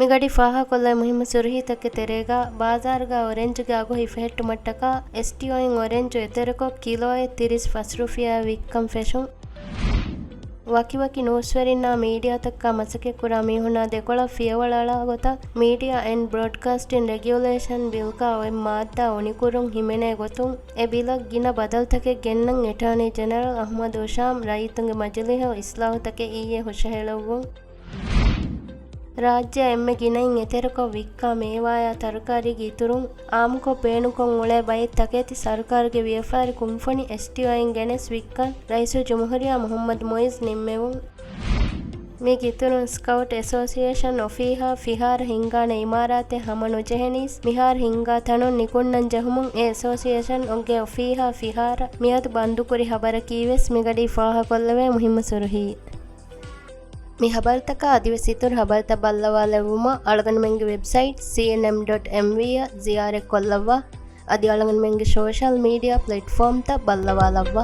ಮಿಗಡಿ ಫಾಹ ಕೊಲ್ಲ ಮುಹಿಮ ಸುರಹಿತಕ್ಕೆ ತೆರೆಗ ಬಾಜಾರ್ಗ ಒರೆಂಜ್ಗೆ ಆಗು ಹಿಫೆಟ್ಟು ಮಟ್ಟಕ ಎಸ್ಟಿಒಯಿನ್ ಒರೆಂಜು ಎತೆರಕೊ ಕಿಲೋಯೆ 30 ರೂಪಾಯಿ ವಿಕ್ಕಂ ಫೆಶುಂ ವಕಿ ನ್ಯೂಸ್ವೆರಿನ್ನ ಮೀಡಿಯಾ ತಕ್ಕ ಮಸಕೆ ಕುರ ಮೀಹುನ ದೆಕೊಳ ಫಿಯವಳಳ ಗೊತ ಮೀಡಿಯಾ ಅಂಡ್ ಬ್ರಾಡ್ಕಾಸ್ಟಿಂಗ್ ರೆಗ್ಯುಲೇಷನ್ ಬಿಲ್ಕ ಒಯ್ ಮಾದ್ದ ಒಣಿಕುರುಂ ಹಿಮೆನೆ ಗೊತುಂ ಎ ಬಿಲಕ್ ಗಿನ ಬದಲ್ತಕೆ ಗೆನ್ನಂ ಅಟಾರ್ನಿ ಜನರಲ್ ಅಹ್ಮದ್ ಉಶಾಮ್ ರೈತುಂಗೆ ಮಜಲಿಹ ಇಸ್ಲಾಹುತಕೆ ಈಯೆ ಹುಷ ಹೇಳುವುಂ ರಾಜ್ಯ ಎಮ್ಮೆ ಗಿನೈನ್ ಎತೆರಕೊ ವಿಕ್ಕಾ ಮೇವಾಯ ತರಕಾರಿಗೆ ಇತುರುಂ ಆಮುಕೊ ಪೇಣುಕೊಂ ಉಳೆ ಬೈ ತಕೇತಿ ಸರ್ಕಾರಗೆ ವ್ಯಾಪಾರಿ ಕುಂಫಣಿ ಎಸ್ಟಿಒಯಿನ್ ಗೆನೆಸ್ ವಿಕ್ಕನ್ ರೈಸು ಜುಮಹುರಿಯಾ ಮೊಹಮ್ಮದ್ ಮೊಯಿಸ್ ನಿಮ್ಮೆವುಂ ಮೀಗೆ ಇತುರುಂ ಸ್ಕೌಟ್ ಅಸೋಸಿಯೇಷನ್ ಒಫೀಹಾ ಫಿಹಾರ ಹಿಂಗಾನೆ ಇಮಾರಾತೆ ಹಮ ನುಜೆಹೆನೀಸ್ ಮಿಹಾರ್ ಹಿಂಗಾ ತಣುನ್ ನಿಕುಣ್ಣನ್ ಜಹುಮುಂ ಎ ಅಸೋಸಿಯೇಷನ್ ಒಗ್ಗೆ ಒಫೀಹಾ ಫಿಹಾರ ಮಿಯತ್ ಬಂದುಕುರಿ ಹಬರ ಕೀವೆಸ್ ಮಿಗಡಿ ಫಾಹ ಕೊಲ್ಲವೆ ಮುಹಿಮ್ಮ ಸುರುಹಿ ಮಿ ಹಬರ್ತಕ ಅದಿವೆಸಿತುರ್ ಹಬರ್ತ ಬಲ್ಲವಾಲೆವುಮ ಅಳಗನ ಮೆಂಗೆ ವೆಬ್ಸೈಟ್ cnm.mv ಜಿಯಾರೆ ಕೊಲ್ಲವ್ವ ಅದಿ ಅಳಗನ ಮೆಂಗೆ ಸೋಷಲ್ ಮೀಡಿಯಾ ಪ್ಲಾಟ್ಫಾರ್ಮ್ ತ ಬಲ್ಲವಾಲವ್ವ